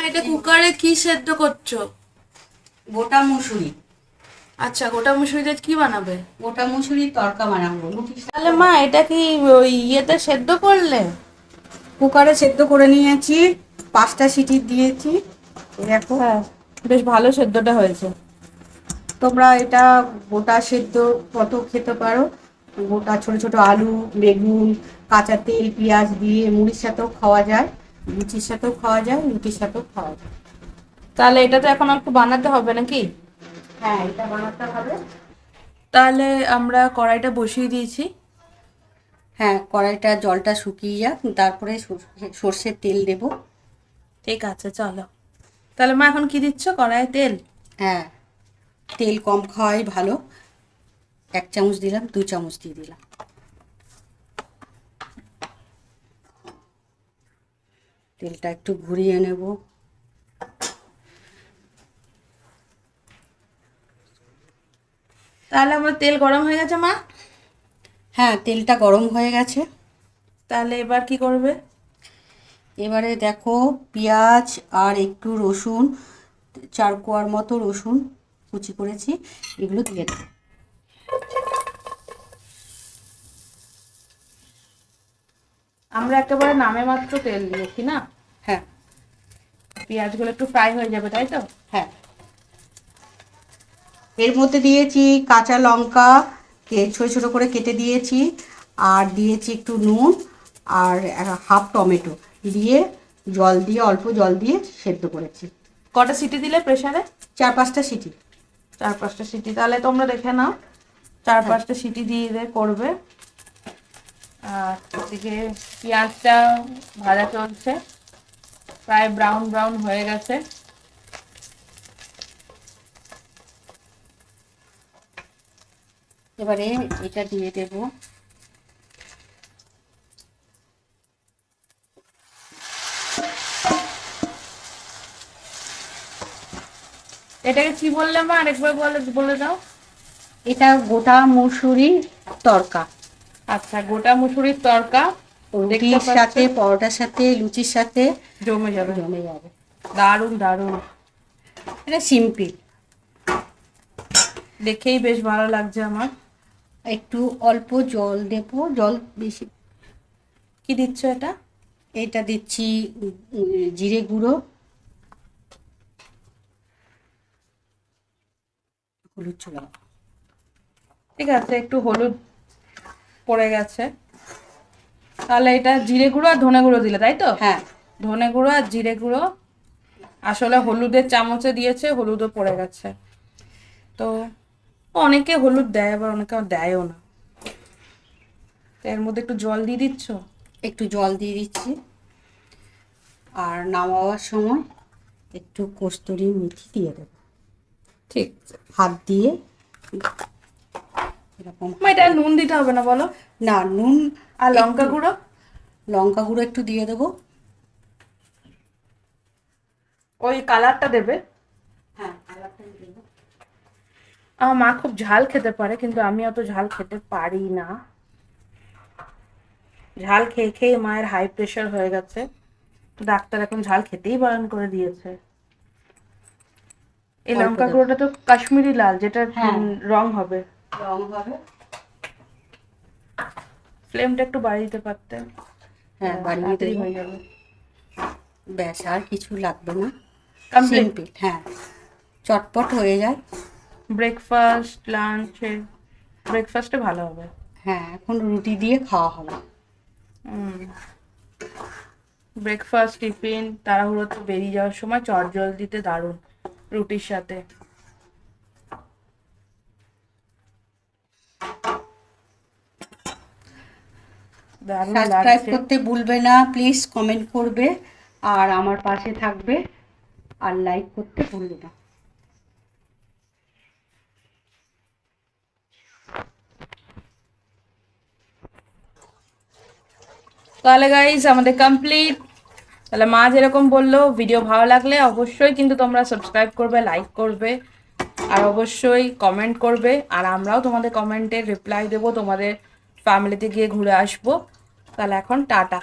এটা কুকারে কি সেদ্ধ করছো? গোটা মুসুরি। আচ্ছা, গোটা মুসুরি দিয়ে কি বানাবে? গোটা মুসুরির তড়কা বানাবো, রুটির সাথে। তাহলে মা এটা কি ওই ইয়েতে সেদ্ধ করলে? কুকারে সেদ্ধ করে নিয়েছি, 5টা সিটি দিয়েছি। এই দেখো। হ্যাঁ, বেশ ভালো সেদ্ধটা হয়েছে। তোমরা এটা গোটা সেদ্ধ কত খেতে পারো, গোটা ছোট ছোট আলু, বেগুন, কাঁচা তেল, পেঁয়াজ দিয়ে মুড়ির সাথেও খাওয়া যায়, লুচির সাথেও খাওয়া যায়, রুটির সাথেও খাওয়া যায়। তাহলে এটা তো এখন একটু বানাতে হবে নাকি? হ্যাঁ, এটা বানাতে হবে। তাহলে আমরা কড়াইটা বসিয়ে দিয়েছি। হ্যাঁ, কড়াইটা জলটা শুকিয়ে যাক, তারপরে সর্ষের তেল দেব। ঠিক আছে, চলো। তাহলে মা এখন কি দিচ্ছ কড়াইয়ে? তেল? হ্যাঁ, তেল কম খাওয়াই ভালো। 1 চামচ দিলাম, 2 চামচ দিয়ে দিলাম। তেলটা একটু ঘুরিয়ে নেব। তাহলে আমার তেল গরম হয়ে গেছে মা। হ্যাঁ, তেলটা গরম হয়ে গেছে। তাহলে এবার কি করবে? এবারে দেখো, পেঁয়াজ আর একটু রসুন, 4 কোয়ার মতো রসুন কুচি করেছি, এগুলো দিয়ে দেবো। আমরা একেবারে নামে মাত্র তেল দিয়েছি না? হ্যাঁ। পেঁয়াজগুলো একটু ফ্রাই হয়ে যাবে, তাই তো? হ্যাঁ, এর মধ্যে দিয়েছি কাঁচা লঙ্কা ছোটো ছোটো করে কেটে দিয়েছি, আর দিয়েছি একটু নুন, আর হাফ টমেটো দিয়ে জল দিয়ে, অল্প জল দিয়ে সেদ্ধ করেছি। কটা সিটি দিলে প্রেসারে? 4-5টা সিটি। 4-5টা সিটি। তাহলে তোমরা দেখে নাও, 4-5টা সিটি দিয়ে করবে। আর এদিকে পেঁয়াজটা ভাজা চলছে, প্রায় ব্রাউন ব্রাউন হয়ে গেছে। এবারে এটা দিয়ে দেব। এটাকে কি বললে মা? আরেকবার বলে দাও। এটা গোটা মুসুরির তড়কা। আচ্ছা, গোটা মুসুরির তড়কা। রুটির সাথে, পরোটার সাথে, লুচির সাথে জমে যাবে। জমে যাবে। দারুণ দারুণ। এটা সিম্পল। দেখেই বেশ ভালো লাগছে আমার। একটু অল্প জল দেব, জল বেশি। কি দিচ্ছ এটা? এটা দিচ্ছি জিরে গুঁড়ো, হলুদ চুড়া। ঠিক আছে, একটু হলুদ পড়ে গেছে। তাহলে এটা জিরে গুঁড়ো আর ধনে গুঁড়ো দিলে, তাই তো? হ্যাঁ, ধনে গুঁড়ো আর জিরে গুঁড়ো। আসলে হলুদের চামচে দিয়েছে, হলুদও পড়ে গেছে। তো অনেকে হলুদ দেয়, আবার অনেকে দেয়ও না। এর মধ্যে একটু জল দিয়ে দিচ্ছ? একটু জল দিয়ে দিচ্ছি। আর নামাবার সময় একটু কস্তুরি মেথি দিয়ে দেব। ঠিক আছে। হাত দিয়ে এরকম। এটা নুন দিতে হবে না বলো? না, নুন আর লঙ্কা গুঁড়ো? লঙ্কা গুঁড়ো একটু দিয়ে দেবো। ওই কালারটা দেবে। হ্যাঁ, কালারটা দেবো। আমার মা খুব ঝাল খেতে পারে, কিন্তু আমি অত ঝাল খেতে পারি না। ঝাল খেয়ে খেয়ে মায়ের হাই প্রেশার হয়ে গেছে, ডাক্তার এখন ঝাল খেতেই বারণ করে দিয়েছে। এই লঙ্কা গুঁড়োটা তো কাশ্মীরি লাল, যেটা রং হবে। রং হবে। ফ্লেমটা একটু বাড়িয়ে দিতে পারতে। হ্যাঁ, বাড়িয়ে তাড়াতাড়ি দেবো। হয়ে যাবে। ব্যাস, আর কিছু লাগবে না। কমপ্লিট। সিম্পল। হ্যাঁ, চটপট হয়ে যায়। ব্রেকফাস্ট, লাঞ্চে, ব্রেকফাস্টে ভালো হবে। হ্যাঁ, এখন রুটি দিয়ে খাওয়া হবে। ব্রেকফাস্ট, টিফিন, তাড়াহুড়োতে বেরিয়ে যাওয়ার সময় চটজল দিতে দারুণ, রুটির সাথে। দারুণ সাবস্ক্রাইব লাগছে। করতে ভুলবে না, প্লিজ কমেন্ট করবে, আর আমার পাশে থাকবে, আর লাইক করতে ভুলবে না। তাহলে গাইস আমাদের কমপ্লিট। তাহলে মা যেরকম বললো, ভিডিও ভালো লাগলে অবশ্যই কিন্তু তোমরা সাবস্ক্রাইব করবে, লাইক করবে, আর অবশ্যই কমেন্ট করবে। আর আমরাও তোমাদের কমেন্টের রিপ্লাই দেবো, তোমাদের ফ্যামিলিতে গিয়ে ঘুরে আসবো। তাহলে এখন টাটা।